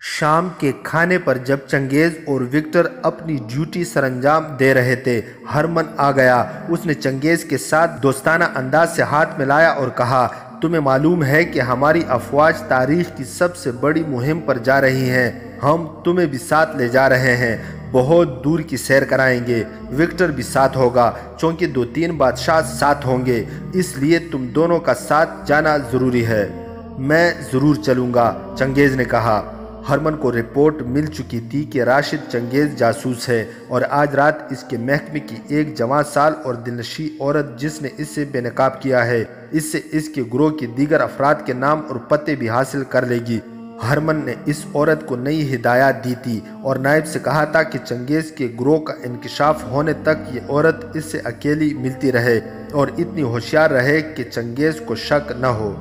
شام کے کھانے پر جب چنگیز اور وکٹر اپنی ڈیوٹی سر انجام دے رہے تھے، ہرمن آ گیا۔ اس نے چنگیز کے ساتھ دوستانہ انداز سے ہاتھ ملایا اور کہا، تمہیں معلوم ہے کہ ہماری افواج تاریخ کی سب سے بڑی مہم پر جا رہی ہیں۔ ہم تمہیں بھی ساتھ لے جا رہے ہیں، بہت دور کی سیر کرائیں گے۔ وکٹر بھی ساتھ ہوگا، چونکہ 2-3 بادشاہ ساتھ ہوں گے، اس لیے تم دونوں کا ساتھ جانا ضروری ہے۔ میں ضرور چلوں گا، چنگیز نے کہا۔ ہرمن کو رپورٹ مل چکی تھی کہ راشد چنگیز جاسوس ہے، اور آج رات اس کے محکمے کی ایک جوان سال اور دلنشیں عورت جس نے اس سے بے نقاب کیا ہے، اس سے اس کے گروہ کے دیگر افراد کے نام اور پتے بھی حاصل کر لے گی۔ ہرمن نے اس عورت کو نئی ہدایات دی تھی اور نائب سے کہا تھا کہ چنگیز کے گروہ کا انکشاف ہونے تک یہ عورت اس سے اکیلی ملتی رہے اور اتنی ہوشیار رہے کہ چنگیز کو شک نہ ہو۔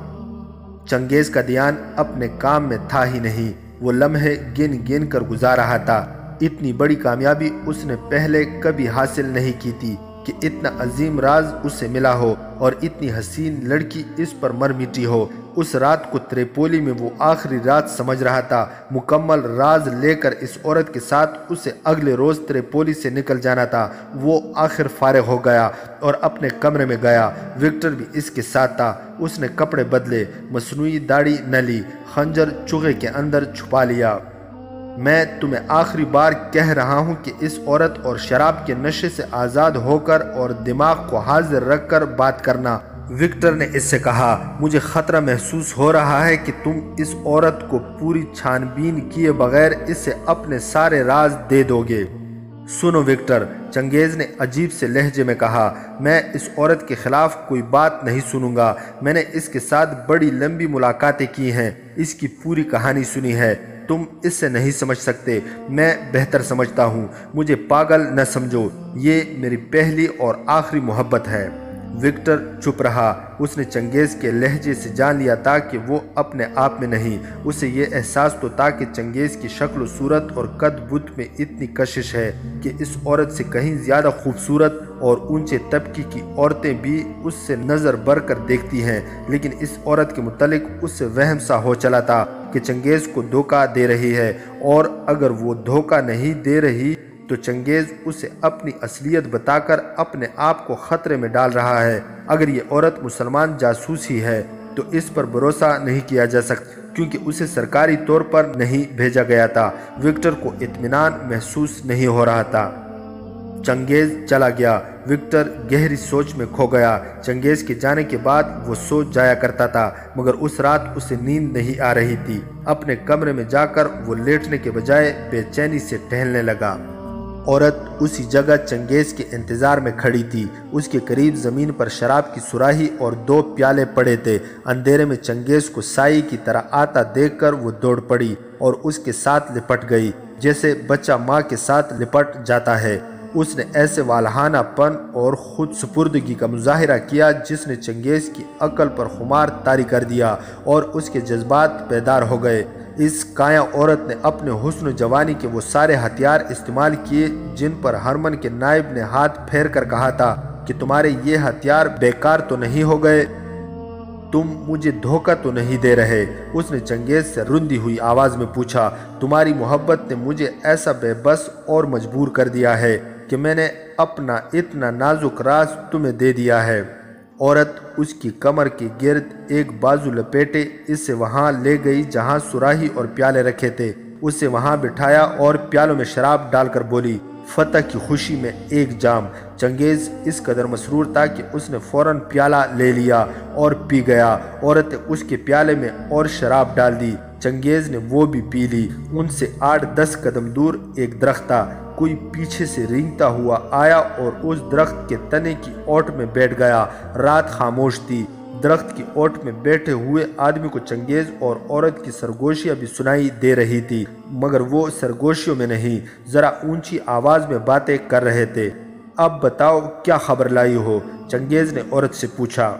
چنگیز کا دھیان اپنے کام میں تھا ہی نہیں، وہ لمحے گن گن کر گزار رہا تھا۔ اتنی بڑی کامیابی اس نے پہلے کبھی حاصل نہیں کی تھی کہ اتنا عظیم راز اسے ملا ہو اور اتنی حسین لڑکی اس پر مر مٹی ہو۔ اس رات کو تریپولی میں وہ آخری رات سمجھ رہا تھا۔ مکمل راز لے کر اس عورت کے ساتھ اسے اگلے روز تریپولی سے نکل جانا تھا۔ وہ آخر فارغ ہو گیا اور اپنے کمرے میں گیا۔ وکٹر بھی اس کے ساتھ تھا۔ اس نے کپڑے بدلے، مصنوعی داڑھی نہ لی، خنجر چوغے کے اندر چھپا لیا۔ میں تمہیں آخری بار کہہ رہا ہوں کہ اس عورت اور شراب کے نشے سے آزاد ہو کر اور دماغ کو حاضر رکھ کر بات کرنا۔ وکٹر نے اس سے کہا، مجھے خطرہ محسوس ہو رہا ہے کہ تم اس عورت کو پوری چھان بین کیے بغیر اس سے اپنے سارے راز دے دو گے۔ سنو وکٹر، چنگیز نے عجیب سے لہجے میں کہا، میں اس عورت کے خلاف کوئی بات نہیں سنوں گا۔ میں نے اس کے ساتھ بڑی لمبی ملاقاتیں کی ہیں، اس کی پوری کہانی سنی ہے۔ تم اس سے نہیں سمجھ سکتے، میں بہتر سمجھتا ہوں۔ مجھے پاگل نہ سمجھو، یہ میری پہلی اور آخری محبت ہے۔ وکٹر چپ رہا۔ اس نے چنگیز کے لہجے سے جان لیا تھا کہ وہ اپنے آپ میں نہیں۔ اسے یہ احساس تو تھا کہ چنگیز کی شکل و صورت اور قد بت میں اتنی کشش ہے کہ اس عورت سے کہیں زیادہ خوبصورت اور اونچے طبقے کی عورتیں بھی اس سے نظر بر کر دیکھتی ہیں، لیکن اس عورت کے متعلق اس سے وہم سا ہو چلا تھا کہ چنگیز کو دھوکہ دے رہی ہے، اور اگر وہ دھوکہ نہیں دے رہی تو چنگیز اسے اپنی اصلیت بتا کر اپنے آپ کو خطرے میں ڈال رہا ہے۔ اگر یہ عورت مسلمان جاسوس ہی ہے تو اس پر بھروسہ نہیں کیا جا سکتا، کیونکہ اسے سرکاری طور پر نہیں بھیجا گیا تھا۔ وکٹر کو اطمینان محسوس نہیں ہو رہا تھا۔ چنگیز چلا گیا۔ وکٹر گہری سوچ میں کھو گیا۔ چنگیز کے جانے کے بعد وہ سو جایا کرتا تھا، مگر اس رات اسے نیند نہیں آ رہی تھی۔ اپنے کمرے میں جا کر وہ لیٹنے کے بجائے بے چینی سے ٹہلنے لگا۔ عورت اسی جگہ چنگیز کے انتظار میں کھڑی تھی۔ اس کے قریب زمین پر شراب کی سراہی اور 2 پیالے پڑے تھے۔ اندھیرے میں چنگیز کو سائے کی طرح آتا دیکھ کر وہ دوڑ پڑی اور اس کے ساتھ لپٹ گئی، جیسے بچہ ماں کے ساتھ لپٹ جاتا ہے۔ اس نے ایسے والہانہ پن اور خود سپردگی کا مظاہرہ کیا جس نے چنگیز کی عقل پر خمار طاری کر دیا اور اس کے جذبات بیدار ہو گئے۔ اس کایا عورت نے اپنے حسن و جوانی کے وہ سارے ہتھیار استعمال کیے جن پر ہرمن کے نائب نے ہاتھ پھیر کر کہا تھا کہ تمہارے یہ ہتھیار بیکار تو نہیں ہو گئے؟ تم مجھے دھوکہ تو نہیں دے رہے؟ اس نے چنگیز سے رندی ہوئی آواز میں پوچھا۔ تمہاری محبت نے مجھے ایسا بے بس اور مجبور کر دیا ہے کہ میں نے اپنا اتنا نازک راز تمہیں دے دیا ہے۔ عورت اس کی کمر کے گرد ایک بازو لپیٹے اسے وہاں لے گئی جہاں سراہی اور پیالے رکھے تھے۔ اسے وہاں بٹھایا اور پیالوں میں شراب ڈال کر بولی، فتح کی خوشی میں ایک جام۔ چنگیز اس قدر مسرور تھا کہ اس نے فوراً پیالہ لے لیا اور پی گیا۔ عورت نے اس کے پیالے میں اور شراب ڈال دی۔ چنگیز نے وہ بھی پی لی۔ ان سے 8-10 قدم دور ایک درخت تھا۔ کوئی پیچھے سے رینگتا ہوا آیا اور اس درخت کے تنے کی اوٹ میں بیٹھ گیا۔ رات خاموش تھی۔ درخت کی اوٹ میں بیٹھے ہوئے آدمی کو چنگیز اور عورت کی سرگوشیاں بھی سنائی دے رہی تھی، مگر وہ سرگوشیوں میں نہیں، ذرا اونچی آواز میں باتیں کر رہے تھے۔ اب بتاؤ کیا خبر لائی ہو؟ چنگیز نے عورت سے پوچھا۔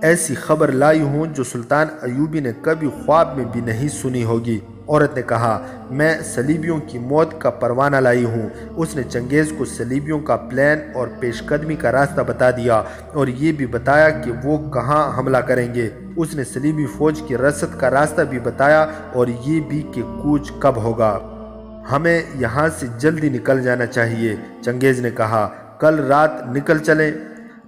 ایسی خبر لائی ہوں جو سلطان ایوبی نے کبھی خواب میں بھی نہیں سنی ہوگی۔ عورت نے کہا، میں صلیبیوں کی موت کا پروانہ لائی ہوں۔ اس نے چنگیز کو صلیبیوں کا پلان اور پیش قدمی کا راستہ بتا دیا اور یہ بھی بتایا کہ وہ کہاں حملہ کریں گے۔ اس نے صلیبی فوج کی رسد کا راستہ بھی بتایا اور یہ بھی کہ کوچ کب ہوگا۔ ہمیں یہاں سے جلدی نکل جانا چاہیے، چنگیز نے کہا۔ کل رات نکل چلیں؟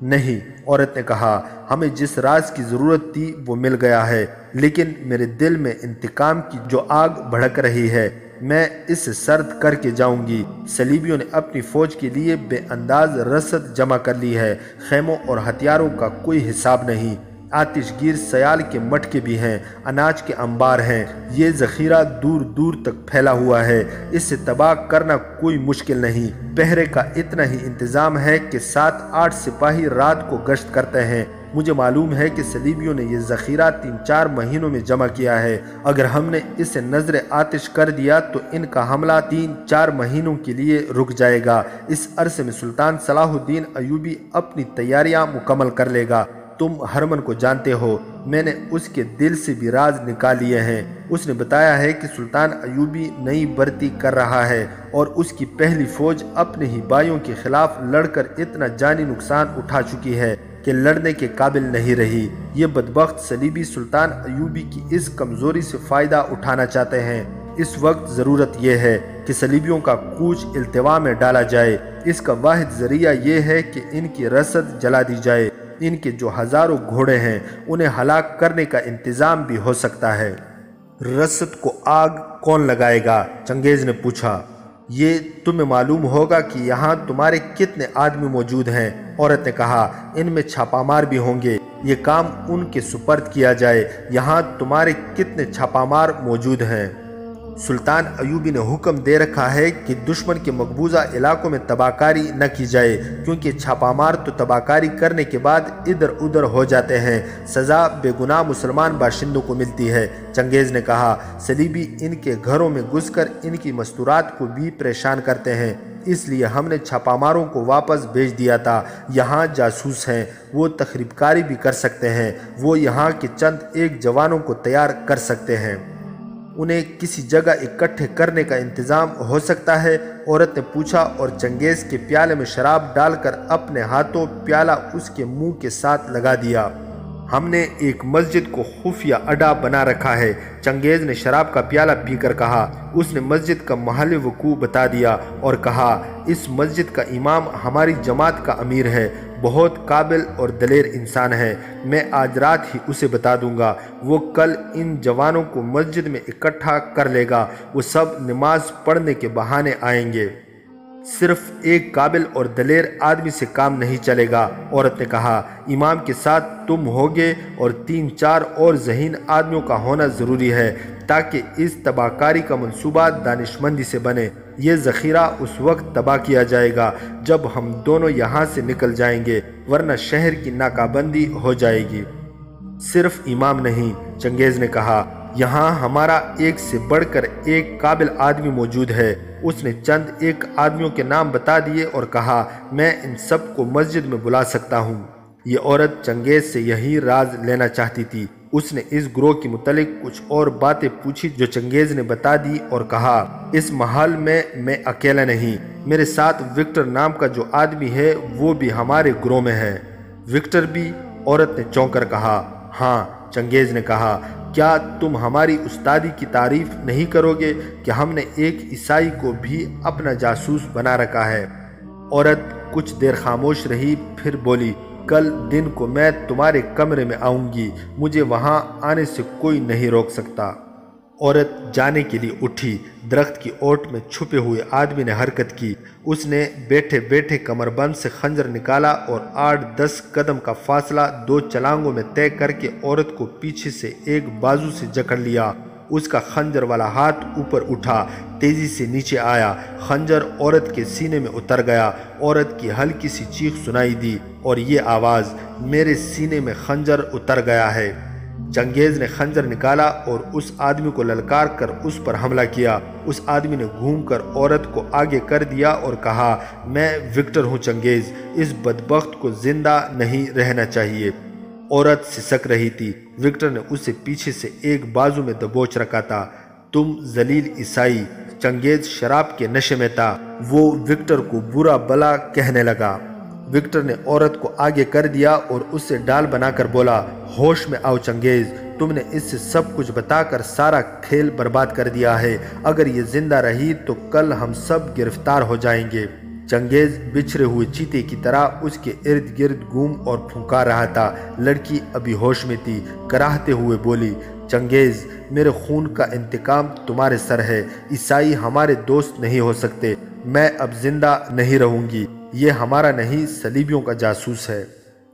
نہیں، عورت نے کہا، ہمیں جس راز کی ضرورت تھی وہ مل گیا ہے، لیکن میرے دل میں انتقام کی جو آگ بھڑک رہی ہے میں اسے سرد کر کے جاؤں گی۔ صلیبیوں نے اپنی فوج کے لیے بے انداز رسد جمع کر لی ہے، خیموں اور ہتھیاروں کا کوئی حساب نہیں۔ آتش گیر سیال کے مٹکے بھی ہیں، اناج کے انبار ہیں، یہ ذخیرہ دور دور تک پھیلا ہوا ہے، اس سے تباہ کرنا کوئی مشکل نہیں۔ پہرے کا اتنا ہی انتظام ہے کہ 7-8 سپاہی رات کو گشت کرتے ہیں۔ مجھے معلوم ہے کہ صلیبیوں نے یہ ذخیرہ 3-4 مہینوں میں جمع کیا ہے۔ اگر ہم نے اسے نظر آتش کر دیا تو ان کا حملہ 3-4 مہینوں کے لیے رک جائے گا۔ اس عرصے میں سلطان صلاح الدین ایوبی اپنی تیاریاں مکمل کر لے گا۔ تم ہرمن کو جانتے ہو، میں نے اس کے دل سے بھی راز نکال لیے ہیں۔ اس نے بتایا ہے کہ سلطان ایوبی نئی بھرتی کر رہا ہے اور اس کی پہلی فوج اپنے ہی بھائیوں کے خلاف لڑ کر اتنا جانی نقصان اٹھا چکی ہے کہ لڑنے کے قابل نہیں رہی۔ یہ بدبخت صلیبی سلطان ایوبی کی اس کمزوری سے فائدہ اٹھانا چاہتے ہیں۔ اس وقت ضرورت یہ ہے کہ صلیبیوں کا کوچ التوا میں ڈالا جائے۔ اس کا واحد ذریعہ یہ ہے کہ ان کی رسد جلا دی جائے۔ ان کے جو ہزاروں گھوڑے ہیں انہیں ہلاک کرنے کا انتظام بھی ہو سکتا ہے۔ رسد کو آگ کون لگائے گا؟ چنگیز نے پوچھا۔ یہ تمہیں معلوم ہوگا کہ یہاں تمہارے کتنے آدمی موجود ہیں، عورت نے کہا۔ ان میں چھاپہ مار بھی ہوں گے، یہ کام ان کے سپرد کیا جائے۔ یہاں تمہارے کتنے چھاپہ مار موجود ہیں؟ سلطان ایوبی نے حکم دے رکھا ہے کہ دشمن کے مقبوضہ علاقوں میں تباہ کاری نہ کی جائے، کیونکہ چھاپہ مار تو تباہ کاری کرنے کے بعد ادھر ادھر ہو جاتے ہیں، سزا بے گناہ مسلمان باشندوں کو ملتی ہے۔ چنگیز نے کہا، صلیبی ان کے گھروں میں گھس کر ان کی مستورات کو بھی پریشان کرتے ہیں، اس لیے ہم نے چھاپہ ماروں کو واپس بھیج دیا تھا۔ یہاں جاسوس ہیں، وہ تخریب کاری بھی کر سکتے ہیں، وہ یہاں کے چند ایک جوانوں کو تیار کر سکتے ہیں۔ انہیں کسی جگہ اکٹھے کرنے کا انتظام ہو سکتا ہے؟ عورت نے پوچھا اور چنگیز کے پیالے میں شراب ڈال کر اپنے ہاتھوں پیالہ اس کے منہ کے ساتھ لگا دیا۔ ہم نے ایک مسجد کو خفیہ اڈا بنا رکھا ہے، چنگیز نے شراب کا پیالہ پی کر کہا۔ اس نے مسجد کا محل وقوع بتا دیا اور کہا، اس مسجد کا امام ہماری جماعت کا امیر ہے، بہت قابل اور دلیر انسان ہے، میں آج رات ہی اسے بتا دوں گا۔ وہ کل ان جوانوں کو مسجد میں اکٹھا کر لے گا، وہ سب نماز پڑھنے کے بہانے آئیں گے۔ صرف ایک قابل اور دلیر آدمی سے کام نہیں چلے گا، عورت نے کہا۔ امام کے ساتھ تم ہوگے اور 3-4 اور ذہین آدمیوں کا ہونا ضروری ہے تاکہ اس تباہ کاری کا منصوبہ دانشمندی سے بنے۔ یہ ذخیرہ اس وقت تباہ کیا جائے گا جب ہم دونوں یہاں سے نکل جائیں گے، ورنہ شہر کی ناکہ بندی ہو جائے گی۔ صرف امام نہیں، چنگیز نے کہا، یہاں ہمارا ایک سے بڑھ کر ایک قابل آدمی موجود ہے۔ اس نے چند ایک آدمیوں کے نام بتا دیے اور کہا، میں ان سب کو مسجد میں بلا سکتا ہوں۔ یہ عورت چنگیز سے یہی راز لینا چاہتی تھی۔ اس نے اس گروہ کے متعلق کچھ اور باتیں پوچھی جو چنگیز نے بتا دی اور کہا، اس محل میں اکیلا نہیں، میرے ساتھ وکٹر نام کا جو آدمی ہے وہ بھی ہمارے گروہ میں ہے۔ وکٹر بھی؟ عورت نے چونک کر کہا۔ ہاں، چنگیز نے کہا، کیا تم ہماری استادی کی تعریف نہیں کرو گے کہ ہم نے ایک عیسائی کو بھی اپنا جاسوس بنا رکھا ہے؟ عورت کچھ دیر خاموش رہی، پھر بولی، کل دن کو میں تمہارے کمرے میں آؤں گی، مجھے وہاں آنے سے کوئی نہیں روک سکتا۔ عورت جانے کے لیے اٹھی۔ درخت کی اوٹ میں چھپے ہوئے آدمی نے حرکت کی۔ اس نے بیٹھے بیٹھے کمر بند سے خنجر نکالا اور 8-10 قدم کا فاصلہ 2 چھلانگوں میں طے کر کے عورت کو پیچھے سے ایک بازو سے جکڑ لیا۔ اس کا خنجر والا ہاتھ اوپر اٹھا، تیزی سے نیچے آیا، خنجر عورت کے سینے میں اتر گیا۔ عورت کی ہلکی سی چیخ سنائی دی اور یہ آواز، میرے سینے میں خنجر اتر گیا ہے۔ چنگیز نے خنجر نکالا اور اس آدمی کو للکار کر اس پر حملہ کیا۔ اس آدمی نے گھوم کر عورت کو آگے کر دیا اور کہا، میں وکٹر ہوں چنگیز، اس بدبخت کو زندہ نہیں رہنا چاہیے۔ عورت سسک رہی تھی۔ وکٹر نے اسے پیچھے سے ایک بازو میں دبوچ رکھا تھا۔ تم ذلیل عیسائی! چنگیز شراب کے نشے میں تھا۔ وہ وکٹر کو برا بلا کہنے لگا۔ وکٹر نے عورت کو آگے کر دیا اور اس سے ڈال بنا کر بولا، ہوش میں آؤ چنگیز، تم نے اس سے سب کچھ بتا کر سارا کھیل برباد کر دیا ہے۔ اگر یہ زندہ رہی تو کل ہم سب گرفتار ہو جائیں گے۔ چنگیز بچھڑے ہوئے چیتے کی طرح اس کے ارد گرد گھوم اور پھنکار رہا تھا۔ لڑکی ابھی ہوش میں تھی، کراہتے ہوئے بولی، چنگیز، میرے خون کا انتقام تمہارے سر ہے۔ عیسائی ہمارے دوست نہیں ہو سکتے۔ میں اب زندہ نہیں رہوں گی۔ یہ ہمارا نہیں، صلیبیوں کا جاسوس ہے۔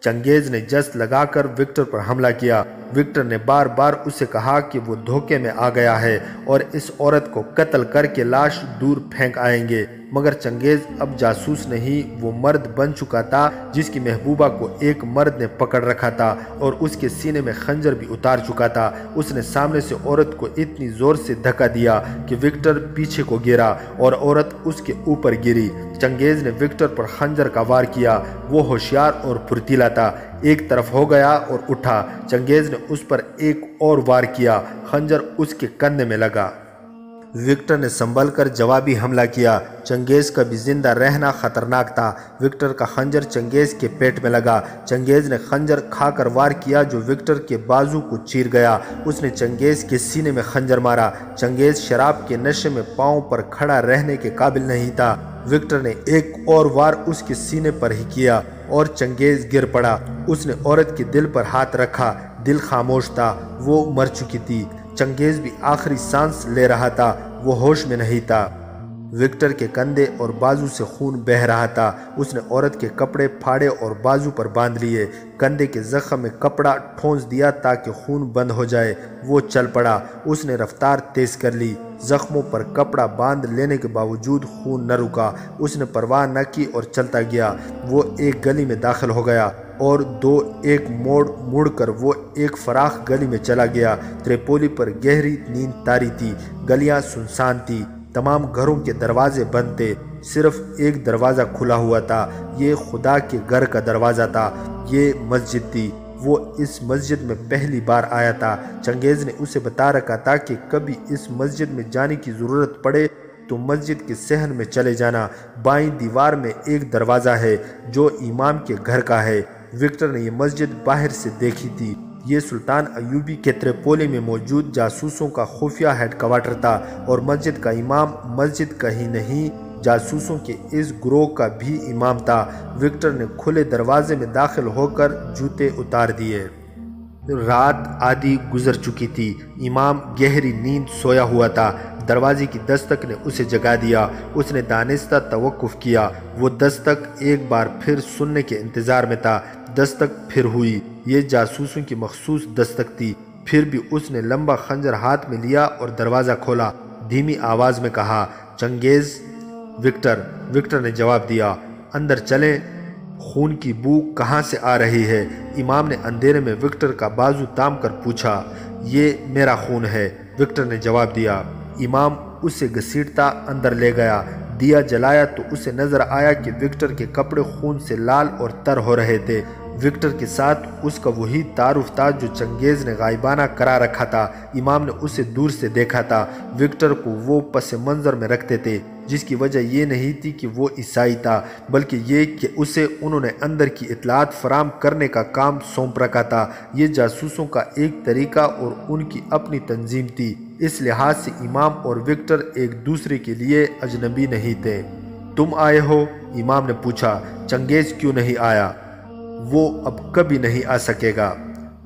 چنگیز نے جست لگا کر وکٹر پر حملہ کیا۔ وکٹر نے بار بار اسے کہا کہ وہ دھوکے میں آ گیا ہے اور اس عورت کو قتل کر کے لاش دور پھینک آئیں گے، مگر چنگیز اب جاسوس نہیں، وہ مرد بن چکا تھا جس کی محبوبہ کو ایک مرد نے پکڑ رکھا تھا اور اس کے سینے میں خنجر بھی اتار چکا تھا۔ اس نے سامنے سے عورت کو اتنی زور سے دھکا دیا کہ وکٹر پیچھے کو گرا اور عورت اس کے اوپر گری۔ چنگیز نے وکٹر پر خنجر کا وار کیا۔ وہ ہوشیار اور پھرتیلا تھا، ایک طرف ہو گیا اور اٹھا۔ چنگیز نے اس پر ایک اور وار کیا، خنجر اس کے کندھے میں لگا۔ وکٹر نے سنبھل کر جوابی حملہ کیا۔ چنگیز کا بھی زندہ رہنا خطرناک تھا۔ وکٹر کا خنجر چنگیز کے پیٹ میں لگا۔ چنگیز نے خنجر کھا کر وار کیا جو وکٹر کے بازو کو چیر گیا۔ اس نے چنگیز کے سینے میں خنجر مارا۔ چنگیز شراب کے نشے میں پاؤں پر کھڑا رہنے کے قابل نہیں تھا۔ وکٹر نے ایک اور وار اس کے سینے پر ہی کیا اور چنگیز گر پڑا۔ اس نے عورت کے دل پر ہاتھ رکھا۔ دل خاموش تھا، وہ مر چکی تھی۔ چنگیز بھی آخری سانس لے رہا تھا، وہ ہوش میں نہیں تھا۔ وکٹر کے کندھے اور بازو سے خون بہہ رہا تھا۔ اس نے عورت کے کپڑے پھاڑے اور بازو پر باندھ لیے۔ کندھے کے زخم میں کپڑا ٹھونس دیا تاکہ خون بند ہو جائے۔ وہ چل پڑا۔ اس نے رفتار تیز کر لی۔ زخموں پر کپڑا باندھ لینے کے باوجود خون نہ رکا۔ اس نے پرواہ نہ کی اور چلتا گیا۔ وہ ایک گلی میں داخل ہو گیا اور ایک موڑ مڑ کر وہ ایک فراخ گلی میں چلا گیا۔ تریپولی پر گہری نیند طاری تھی۔ گلیاں سنسان تھی۔ تمام گھروں کے دروازے بند تھے۔ صرف ایک دروازہ کھلا ہوا تھا۔ یہ خدا کے گھر کا دروازہ تھا۔ یہ مسجد تھی۔ وہ اس مسجد میں پہلی بار آیا تھا۔ چنگیز نے اسے بتا رکھا تھا کہ کبھی اس مسجد میں جانے کی ضرورت پڑے تو مسجد کے صحن میں چلے جانا۔ بائیں دیوار میں ایک دروازہ ہے جو امام کے گھر کا ہے۔ وکٹر نے یہ مسجد باہر سے دیکھی تھی۔ یہ سلطان ایوبی کے تریپولی میں موجود جاسوسوں کا خفیہ ہیڈ کوارٹر تھا اور مسجد کا امام مسجد کا ہی نہیں، جاسوسوں کے اس گروہ کا بھی امام تھا۔ وکٹر نے کھلے دروازے میں داخل ہو کر جوتے اتار دیے۔ رات آدھی گزر چکی تھی۔ امام گہری نیند سویا ہوا تھا۔ دروازے کی دستک نے اسے جگا دیا۔ اس نے دانستہ توقف کیا۔ وہ دستک ایک بار پھر سننے کے انتظار میں تھا۔ دستک پھر ہوئی۔ یہ جاسوسوں کی مخصوص دستک تھی۔ پھر بھی اس نے لمبا خنجر ہاتھ میں لیا اور دروازہ کھولا۔ دھیمی آواز میں کہا، چنگیز۔ وکٹر نے جواب دیا، اندر چلیں۔ خون کی بو کہاں سے آ رہی ہے؟ امام نے اندھیرے میں وکٹر کا بازو تام کر پوچھا۔ یہ میرا خون ہے، وکٹر نے جواب دیا۔ امام اسے گھسیٹتا اندر لے گیا۔ دیا جلایا تو اسے نظر آیا کہ وکٹر کے کپڑے خون سے لال اور تر ہو رہے تھے۔ وکٹر کے ساتھ اس کا وہی تعارف تھا جو چنگیز نے غائبانہ کرا رکھا تھا۔ امام نے اسے دور سے دیکھا تھا۔ وکٹر کو وہ پس منظر میں رکھتے تھے، جس کی وجہ یہ نہیں تھی کہ وہ عیسائی تھا، بلکہ یہ کہ اسے انہوں نے اندر کی اطلاعات فراہم کرنے کا کام سونپ رکھا تھا۔ یہ جاسوسوں کا ایک طریقہ اور ان کی اپنی تنظیم تھی۔ اس لحاظ سے امام اور وکٹر ایک دوسرے کے لیے اجنبی نہیں تھے۔ تم آئے ہو؟ امام نے پوچھا۔ چنگیز کیوں نہیں آیا؟ وہ اب کبھی نہیں آ سکے گا۔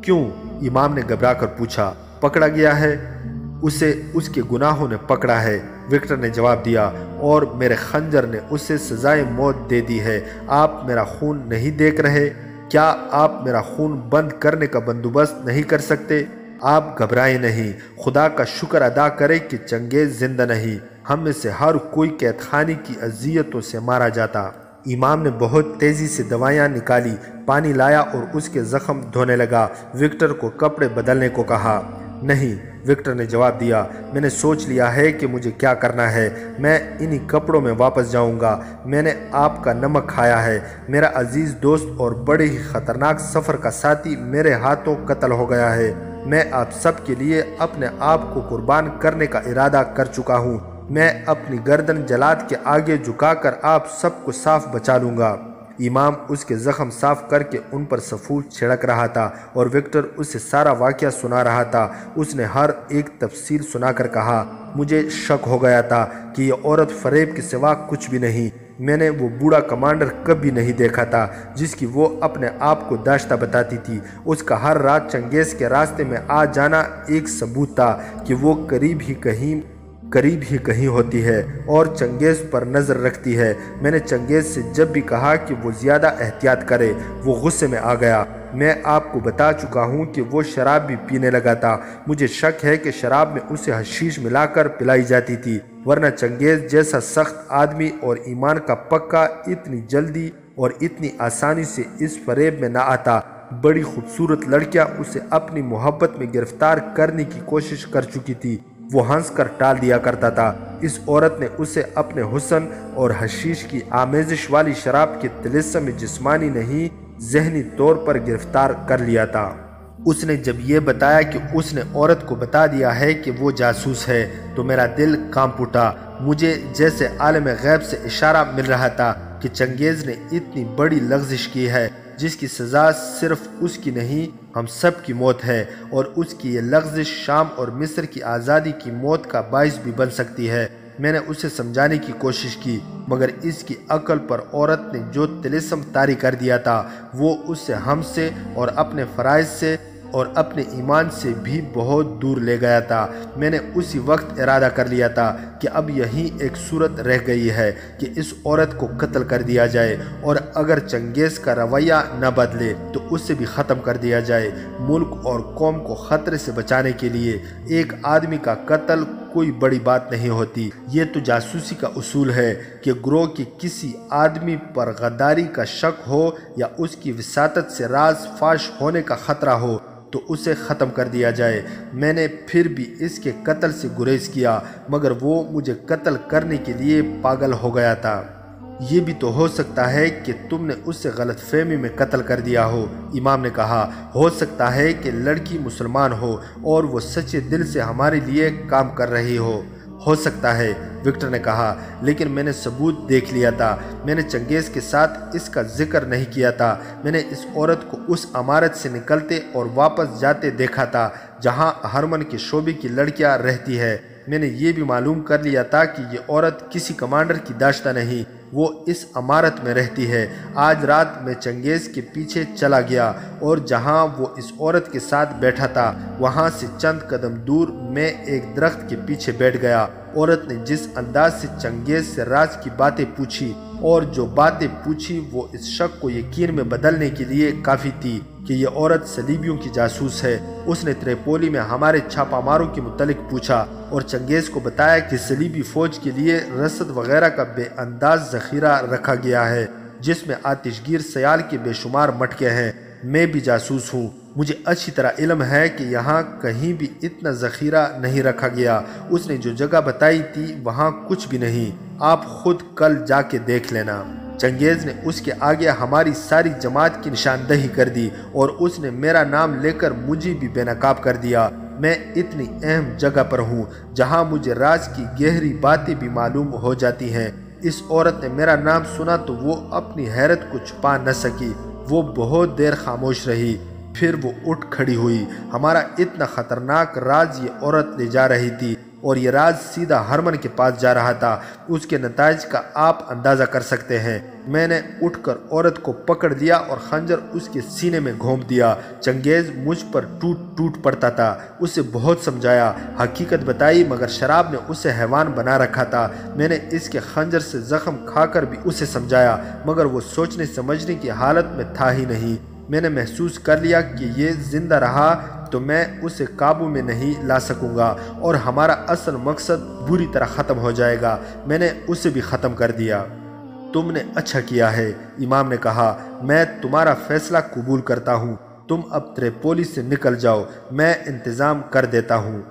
کیوں؟ امام نے گھبرا کر پوچھا۔ پکڑا گیا ہے؟ اسے اس کے گناہوں نے پکڑا ہے، وکٹر نے جواب دیا، اور میرے خنجر نے اسے سزائے موت دے دی ہے۔ آپ میرا خون نہیں دیکھ رہے؟ کیا آپ میرا خون بند کرنے کا بندوبست نہیں کر سکتے؟ آپ گھبرائیں نہیں، خدا کا شکر ادا کریں کہ چنگیز زندہ نہیں۔ ہم میں سے ہر کوئی قید خانے کی اذیتوں سے مارا جاتا۔ امام نے بہت تیزی سے دوائیاں نکالی، پانی لایا اور اس کے زخم دھونے لگا۔ وکٹر کو کپڑے بدلنے کو کہا۔ نہیں، وکٹر نے جواب دیا، میں نے سوچ لیا ہے کہ مجھے کیا کرنا ہے۔ میں انہی کپڑوں میں واپس جاؤں گا۔ میں نے آپ کا نمک کھایا ہے۔ میرا عزیز دوست اور بڑے ہی خطرناک سفر کا ساتھی میرے ہاتھوں قتل ہو گیا ہے۔ میں آپ سب کے لیے اپنے آپ کو قربان کرنے کا ارادہ کر چکا ہوں۔ میں اپنی گردن جلاد کے آگے جھکا کر آپ سب کو صاف بچا لوں گا۔ امام اس کے زخم صاف کر کے ان پر سفود چھڑک رہا تھا اور وکٹر اسے سارا واقعہ سنا رہا تھا۔ اس نے ہر ایک تفصیل سنا کر کہا، مجھے شک ہو گیا تھا کہ یہ عورت فریب کے سوا کچھ بھی نہیں۔ میں نے وہ بوڑھا کمانڈر کبھی نہیں دیکھا تھا جس کی وہ اپنے آپ کو داشتہ بتاتی تھی۔ اس کا ہر رات چنگیز کے راستے میں آ جانا ایک ثبوت تھا کہ وہ قریب ہی کہیں ہوتی ہے اور چنگیز پر نظر رکھتی ہے۔ میں نے چنگیز سے جب بھی کہا کہ وہ زیادہ احتیاط کرے، وہ غصے میں آ گیا۔ میں آپ کو بتا چکا ہوں کہ وہ شراب بھی پینے لگا تھا۔ مجھے شک ہے کہ شراب میں اسے حشیش ملا کر پلائی جاتی تھی، ورنہ چنگیز جیسا سخت آدمی اور ایمان کا پکا اتنی جلدی اور اتنی آسانی سے اس فریب میں نہ آتا۔ بڑی خوبصورت لڑکیاں اسے اپنی محبت میں گرفتار کرنے کی کوشش کر چکی تھی، وہ ہنس کر ٹال دیا کرتا تھا۔ اس عورت نے اسے اپنے حسن اور حشیش کی آمیزش والی شراب کے طلسم میں جسمانی نہیں ذہنی طور پر گرفتار کر لیا تھا۔ اس نے جب یہ بتایا کہ اس نے عورت کو بتا دیا ہے کہ وہ جاسوس ہے تو میرا دل کانپ اٹھا۔ مجھے جیسے عالم غیب سے اشارہ مل رہا تھا کہ چنگیز نے اتنی بڑی لغزش کی ہے جس کی سزا صرف اس کی نہیں ہم سب کی موت ہے، اور اس کی یہ لغزش شام اور مصر کی آزادی کی موت کا باعث بھی بن سکتی ہے۔ میں نے اسے سمجھانے کی کوشش کی، مگر اس کی عقل پر عورت نے جو طلسم طاری کر دیا تھا وہ اس سے ہم سے اور اپنے فرائض سے اور اپنے ایمان سے بھی بہت دور لے گیا تھا۔ میں نے اسی وقت ارادہ کر لیا تھا کہ اب یہی ایک صورت رہ گئی ہے کہ اس عورت کو قتل کر دیا جائے، اور اگر چنگیز کا رویہ نہ بدلے تو اسے بھی ختم کر دیا جائے۔ ملک اور قوم کو خطرے سے بچانے کے لیے ایک آدمی کا قتل کوئی بڑی بات نہیں ہوتی۔ یہ تو جاسوسی کا اصول ہے کہ گروہ کے کسی آدمی پر غداری کا شک ہو یا اس کی وساطت سے راز فاش ہونے کا خطرہ ہو تو اسے ختم کر دیا جائے۔ میں نے پھر بھی اس کے قتل سے گریز کیا، مگر وہ مجھے قتل کرنے کے لیے پاگل ہو گیا تھا۔ یہ بھی تو ہو سکتا ہے کہ تم نے اسے غلط فہمی میں قتل کر دیا ہو، امام نے کہا۔ ہو سکتا ہے کہ لڑکی مسلمان ہو اور وہ سچے دل سے ہمارے لیے کام کر رہی ہو سکتا ہے، وکٹر نے کہا، لیکن میں نے ثبوت دیکھ لیا تھا۔ میں نے چنگیز کے ساتھ اس کا ذکر نہیں کیا تھا۔ میں نے اس عورت کو اس عمارت سے نکلتے اور واپس جاتے دیکھا تھا جہاں ہرمن کے شعبے کی لڑکیاں رہتی ہے۔ میں نے یہ بھی معلوم کر لیا تھا کہ یہ عورت کسی کمانڈر کی داشتہ نہیں، وہ اس عمارت میں رہتی ہے۔ آج رات میں چنگیز کے پیچھے چلا گیا اور جہاں وہ اس عورت کے ساتھ بیٹھا تھا وہاں سے چند قدم دور میں ایک درخت کے پیچھے بیٹھ گیا۔ عورت نے جس انداز سے چنگیز سے راز کی باتیں پوچھی اور جو باتیں پوچھی وہ اس شک کو یقین میں بدلنے کے لیے کافی تھی کہ یہ عورت صلیبیوں کی جاسوس ہے۔ اس نے تریپولی میں ہمارے چھاپہ ماروں کے متعلق پوچھا اور چنگیز کو بتایا کہ صلیبی فوج کے لیے رسد وغیرہ کا بے انداز ذخیرہ رکھا گیا ہے جس میں آتش گیر سیال کے بے شمار مٹکے ہیں۔ میں بھی جاسوس ہوں، مجھے اچھی طرح علم ہے کہ یہاں کہیں بھی اتنا ذخیرہ نہیں رکھا گیا۔ اس نے جو جگہ بتائی تھی وہاں کچھ بھی نہیں، آپ خود کل جا کے دیکھ لینا۔ چنگیز نے اس کے آگے ہماری ساری جماعت کی نشاندہی کر دی اور اس نے میرا نام لے کر مجھے بھی بے نقاب کر دیا۔ میں اتنی اہم جگہ پر ہوں جہاں مجھے راز کی گہری باتیں بھی معلوم ہو جاتی ہیں۔ اس عورت نے میرا نام سنا تو وہ اپنی حیرت کو چھپا نہ سکی، وہ بہت دیر خاموش رہی، پھر وہ اٹھ کھڑی ہوئی۔ ہمارا اتنا خطرناک راز یہ عورت لے جا رہی تھی اور یہ راز سیدھا ہرمن کے پاس جا رہا تھا۔ اس کے نتائج کا آپ اندازہ کر سکتے ہیں۔ میں نے اٹھ کر عورت کو پکڑ لیا اور خنجر اس کے سینے میں گھونپ دیا۔ چنگیز مجھ پر ٹوٹ پڑتا تھا، اسے بہت سمجھایا، حقیقت بتائی، مگر شراب نے اسے حیوان بنا رکھا تھا۔ میں نے اس کے خنجر سے زخم کھا کر بھی اسے سمجھایا، مگر وہ سوچنے سمجھنے کی حالت میں تھا ہی نہیں۔ میں نے محسوس کر لیا کہ یہ زندہ رہا تو میں اسے قابو میں نہیں لا سکوں گا اور ہمارا اصل مقصد بری طرح ختم ہو جائے گا۔ میں نے اسے بھی ختم کر دیا۔ تم نے اچھا کیا ہے، امام نے کہا، میں تمہارا فیصلہ قبول کرتا ہوں۔ تم اب تریپولی سے نکل جاؤ، میں انتظام کر دیتا ہوں۔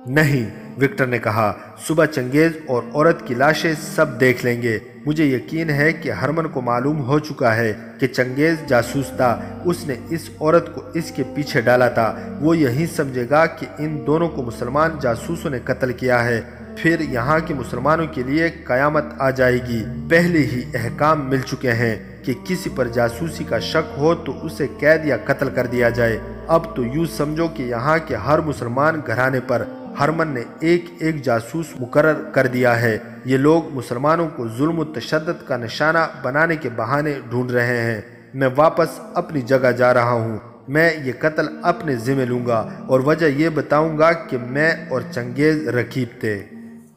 نہیں، وکٹر نے کہا، صبح چنگیز اور عورت کی لاشیں سب دیکھ لیں گے۔ مجھے یقین ہے کہ ہرمن کو معلوم ہو چکا ہے کہ چنگیز جاسوس تھا، اس نے اس عورت کو اس کے پیچھے ڈالا تھا۔ وہ یہی سمجھے گا کہ ان دونوں کو مسلمان جاسوسوں نے قتل کیا ہے، پھر یہاں کے مسلمانوں کے لیے قیامت آ جائے گی۔ پہلے ہی احکام مل چکے ہیں کہ کسی پر جاسوسی کا شک ہو تو اسے قید یا قتل کر دیا جائے۔ اب تو یوں سمجھو کہ یہاں کے ہر مسلمان گھرانے پر ہرمن نے ایک ایک جاسوس مقرر کر دیا ہے۔ یہ لوگ مسلمانوں کو ظلم و تشدد کا نشانہ بنانے کے بہانے ڈھونڈ رہے ہیں۔ میں واپس اپنی جگہ جا رہا ہوں۔ میں یہ قتل اپنے ذمہ لوں گا اور وجہ یہ بتاؤں گا کہ میں اور چنگیز رقیب تھے۔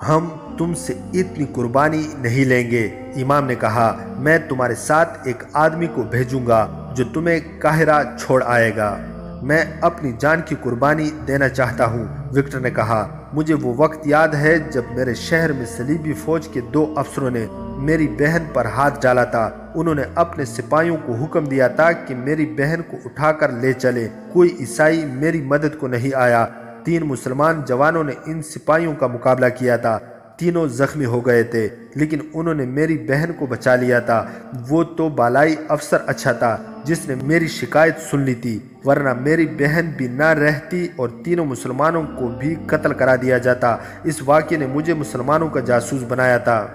ہم تم سے اتنی قربانی نہیں لیں گے۔ امام نے کہا، میں تمہارے ساتھ ایک آدمی کو بھیجوں گا جو تمہیں قاہرہ چھوڑ آئے گا۔ میں اپنی جان کی قربانی دینا چاہتا ہوں۔ وکٹر نے کہا، مجھے وہ وقت یاد ہے جب میرے شہر میں صلیبی فوج کے 2 افسروں نے میری بہن پر ہاتھ ڈالا تھا۔ انہوں نے اپنے سپاہیوں کو حکم دیا تھا کہ میری بہن کو اٹھا کر لے چلے۔ کوئی عیسائی میری مدد کو نہیں آیا۔ 3 مسلمان جوانوں نے ان سپاہیوں کا مقابلہ کیا تھا۔ تینوں زخمی ہو گئے تھے، لیکن انہوں نے میری بہن کو بچا لیا تھا۔ وہ تو بالائی افسر اچھا تھا جس نے میری شکایت سن لی تھی، ورنہ میری بہن بھی نہ رہتی اور تینوں مسلمانوں کو بھی قتل کرا دیا جاتا۔ اس واقعے نے مجھے مسلمانوں کا جاسوس بنایا تھا۔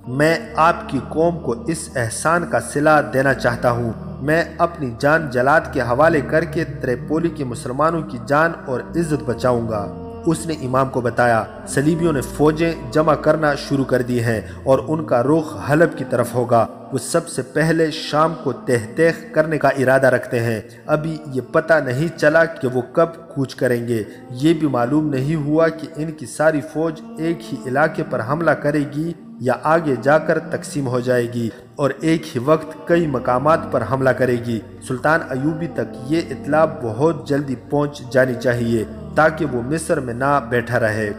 میں آپ کی قوم کو اس احسان کا صلہ دینا چاہتا ہوں۔ میں اپنی جان جلاد کے حوالے کر کے تریپولی کے مسلمانوں کی جان اور عزت بچاؤں گا۔ اس نے امام کو بتایا، صلیبیوں نے فوجیں جمع کرنا شروع کر دی ہیں اور ان کا رخ حلب کی طرف ہوگا۔ وہ سب سے پہلے شام کو تہتیخ کرنے کا ارادہ رکھتے ہیں۔ ابھی یہ پتہ نہیں چلا کہ وہ کب کوچ کریں گے۔ یہ بھی معلوم نہیں ہوا کہ ان کی ساری فوج ایک ہی علاقے پر حملہ کرے گی یا آگے جا کر تقسیم ہو جائے گی اور ایک ہی وقت کئی مقامات پر حملہ کرے گی۔ سلطان ایوبی تک یہ اطلاع بہت جلدی پہنچ جانی چاہیے تاکہ وہ مصر میں نہ بیٹھا رہے۔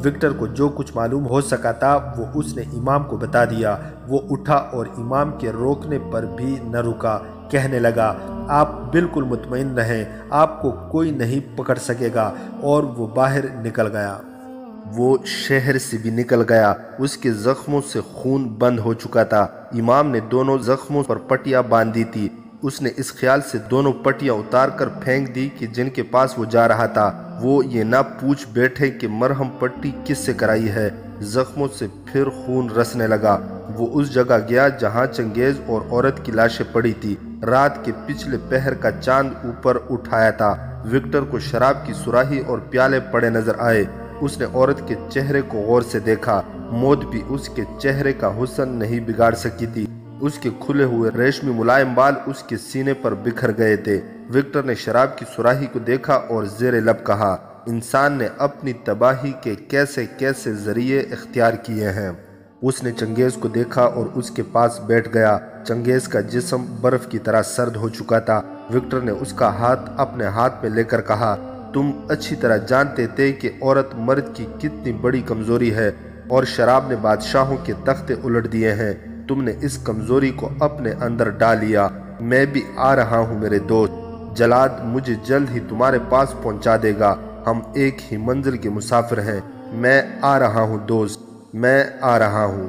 وکٹر کو جو کچھ معلوم ہو سکا تھا وہ اس نے امام کو بتا دیا۔ وہ اٹھا اور امام کے روکنے پر بھی نہ رکا۔ کہنے لگا، آپ بالکل مطمئن رہیں، آپ کو کوئی نہیں پکڑ سکے گا۔ اور وہ باہر نکل گیا۔ وہ شہر سے بھی نکل گیا۔ اس کے زخموں سے خون بند ہو چکا تھا۔ امام نے دونوں زخموں پر پٹیاں باندھ دی تھی۔ اس نے اس خیال سے دونوں پٹیاں اتار کر پھینک دی کہ جن کے پاس وہ جا رہا تھا وہ یہ نہ پوچھ بیٹھے کہ مرہم پٹی کس سے کرائی ہے۔ زخموں سے پھر خون رسنے لگا۔ وہ اس جگہ گیا جہاں چنگیز اور عورت کی لاشیں پڑی تھی۔ رات کے پچھلے پہر کا چاند اوپر اٹھایا تھا۔ وکٹر کو شراب کی سراہی اور پیالے پڑے نظر آئے۔ اس نے عورت کے چہرے کو غور سے دیکھا۔ موت بھی اس کے چہرے کا حسن نہیں بگاڑ سکی تھی۔ اس کے کھلے ہوئے ریشمی ملائم بال اس کے سینے پر بکھر گئے تھے۔ وکٹر نے شراب کی سراہی کو دیکھا اور زیر لب کہا، انسان نے اپنی تباہی کے کیسے کیسے ذریعے اختیار کیے ہیں۔ اس نے چنگیز کو دیکھا اور اس کے پاس بیٹھ گیا۔ چنگیز کا جسم برف کی طرح سرد ہو چکا تھا۔ وکٹر نے اس کا ہاتھ اپنے ہاتھ میں لے کر کہا، تم اچھی طرح جانتے تھے کہ عورت مرد کی کتنی بڑی کمزوری ہے اور شراب نے بادشاہوں کے تختے الٹ دیے ہیں۔ تم نے اس کمزوری کو اپنے اندر ڈال لیا۔ میں بھی آ رہا ہوں میرے دوست۔ جلاد مجھے جلد ہی تمہارے پاس پہنچا دے گا۔ ہم ایک ہی منزل کے مسافر ہیں۔ میں آ رہا ہوں دوست، میں آ رہا ہوں۔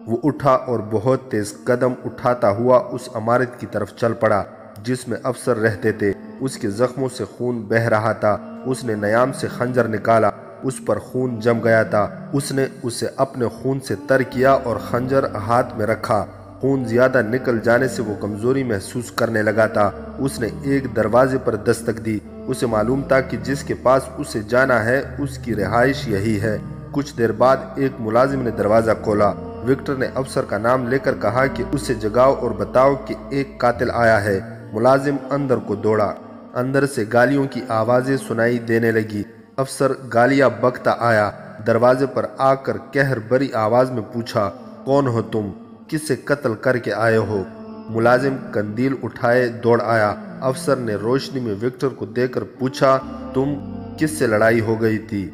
وہ اٹھا اور بہت تیز قدم اٹھاتا ہوا اس عمارت کی طرف چل پڑا جس میں افسر رہتے تھے۔ اس کے زخموں سے خون بہہ رہا تھا۔ اس نے نیام سے خنجر نکالا۔ اس پر خون جم گیا تھا۔ اس نے اسے اپنے خون سے تر کیا اور خنجر ہاتھ میں رکھا۔ خون زیادہ نکل جانے سے وہ کمزوری محسوس کرنے لگا تھا۔ اس نے ایک دروازے پر دستک دی۔ اسے معلوم تھا کہ جس کے پاس اسے جانا ہے اس کی رہائش یہی ہے۔ کچھ دیر بعد ایک ملازم نے دروازہ کھولا۔ وکٹر نے افسر کا نام لے کر کہا کہ اسے جگاؤ اور بتاؤ کہ ایک قاتل آیا ہے۔ ملازم اندر کو دوڑا۔ اندر سے گالیوں کی آوازیں سنائی دینے لگی۔ افسر گالیاں بکتا آیا۔ دروازے پر آ کر قہر بری آواز میں پوچھا، کون ہو تم؟ کس سے قتل کر کے آئے ہو؟ ملازم قندیل اٹھائے دوڑ آیا۔ افسر نے روشنی میں وکٹر کو دیکھ کر پوچھا، تم کس سے لڑائی ہو گئی تھی؟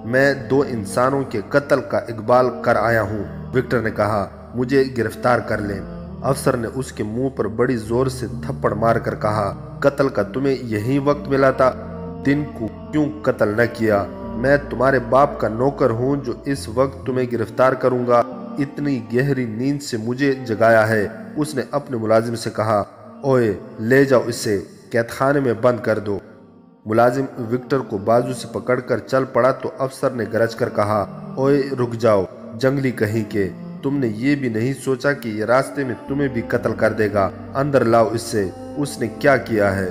میں 2 انسانوں کے قتل کا اقبال کر آیا ہوں۔ وکٹر نے کہا، مجھے گرفتار کر لیں۔ افسر نے اس کے منہ پر بڑی زور سے تھپڑ مار کر کہا، قتل کا تمہیں یہی وقت ملا تھا؟ دن کو کیوں قتل نہ کیا؟ میں تمہارے باپ کا نوکر ہوں جو اس وقت تمہیں گرفتار کروں گا؟ اتنی گہری نیند سے مجھے جگایا ہے۔ اس نے اپنے ملازم سے کہا، اوئے لے جاؤ اسے قید خانے میں بند کر دو۔ ملازم وکٹر کو بازو سے پکڑ کر چل پڑا تو افسر نے گرج کر کہا، اوئے رک جاؤ جنگلی کہیں کے، تم نے یہ بھی نہیں سوچا کہ یہ راستے میں تمہیں بھی قتل کر دے گا؟ اندر لاؤ اس سے۔ اس نے کیا کیا ہے؟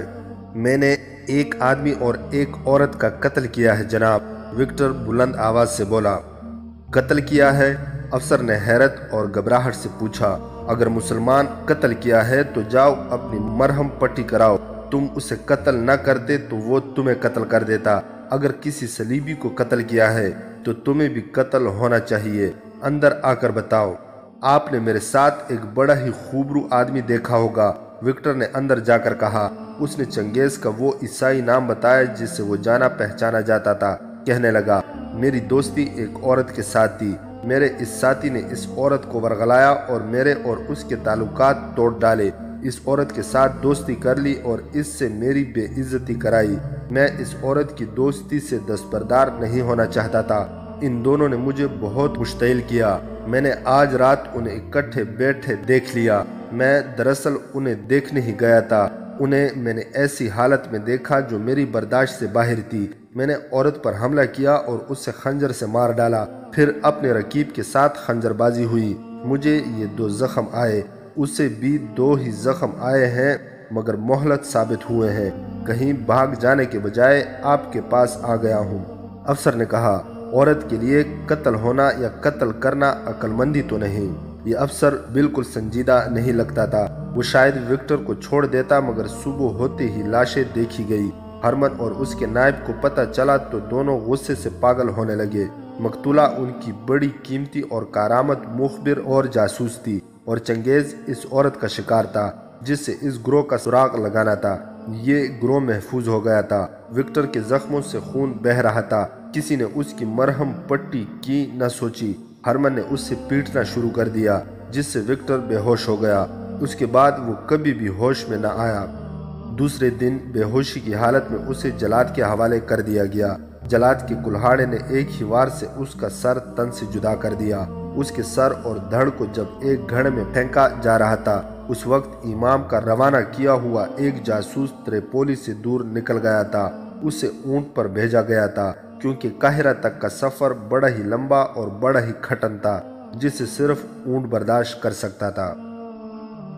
میں نے ایک آدمی اور ایک عورت کا قتل کیا ہے جناب، وکٹر بلند آواز سے بولا۔ قتل کیا ہے؟ افسر نے حیرت اور گھبراہٹ سے پوچھا۔ اگر مسلمان قتل کیا ہے تو جاؤ اپنی مرہم پٹی کراؤ۔ تم اسے قتل نہ کرتے تو وہ تمہیں قتل کر دیتا۔ اگر کسی صلیبی کو قتل کیا ہے تو تمہیں بھی قتل ہونا چاہیے۔ اندر آ کر بتاؤ۔ آپ نے میرے ساتھ ایک بڑا ہی خوبرو آدمی دیکھا ہوگا، وکٹر نے اندر جا کر کہا۔ اس نے چنگیز کا وہ عیسائی نام بتایا جس سے وہ جانا پہچانا جاتا تھا۔ کہنے لگا، میری دوستی ایک عورت کے ساتھ تھی۔ میرے اس ساتھی نے اس عورت کو ورغلایا اور میرے اور اس کے تعلقات توڑ ڈالے۔ اس عورت کے ساتھ دوستی کر لی اور اس سے میری بے عزتی کرائی۔ میں اس عورت کی دوستی سے دستبردار نہیں ہونا چاہتا تھا۔ ان دونوں نے مجھے بہت مشتعل کیا۔ میں نے آج رات انہیں اکٹھے بیٹھے دیکھ لیا۔ میں دراصل انہیں دیکھنے ہی گیا تھا۔ انہیں میں نے ایسی حالت میں دیکھا جو میری برداشت سے باہر تھی۔ میں نے عورت پر حملہ کیا اور اسے خنجر سے مار ڈالا۔ پھر اپنے رقیب کے ساتھ خنجر بازی ہوئی۔ مجھے یہ 2 زخم آئے، اسے بھی 2 ہی زخم آئے ہیں مگر مہلک ثابت ہوئے ہیں۔ کہیں بھاگ جانے کے بجائے آپ کے پاس آ گیا ہوں۔ افسر نے کہا، عورت کے لیے قتل ہونا یا قتل کرنا عقل مندی تو نہیں۔ یہ افسر بالکل سنجیدہ نہیں لگتا تھا۔ وہ شاید وکٹر کو چھوڑ دیتا مگر صبح ہوتے ہی لاشیں دیکھی گئی۔ ہرمن اور اس کے نائب کو پتہ چلا تو دونوں غصے سے پاگل ہونے لگے۔ مقتولہ ان کی بڑی قیمتی اور کارآمد مخبر اور جاسوس تھی اور چنگیز اس عورت کا شکار تھا جس سے اس گروہ کا سراغ لگانا تھا۔ یہ گروہ محفوظ ہو گیا تھا۔ وکٹر کے زخموں سے خون بہہ رہا تھا۔ کسی نے اس کی مرہم پٹی کی نہ سوچی۔ ہرمن نے اس سے پیٹنا شروع کر دیا جس سے وکٹر بے ہوش ہو گیا۔ اس کے بعد وہ کبھی بھی ہوش میں نہ آیا۔ دوسرے دن بے ہوشی کی حالت میں اسے جلاد کے حوالے کر دیا گیا۔ جلاد کے کلہاڑے نے ایک ہی وار سے اس کا سر تن سے جدا کر دیا۔ اس کے سر اور دھڑ کو جب ایک گھڑے میں پھینکا جا رہا تھا اس وقت امام کا روانہ کیا ہوا ایک جاسوس تریپولی سے دور نکل گیا تھا۔ اسے اونٹ پر بھیجا گیا تھا کیونکہ قاہرہ تک کا سفر بڑا ہی لمبا اور بڑا ہی کھٹن تھا جسے صرف اونٹ برداشت کر سکتا تھا۔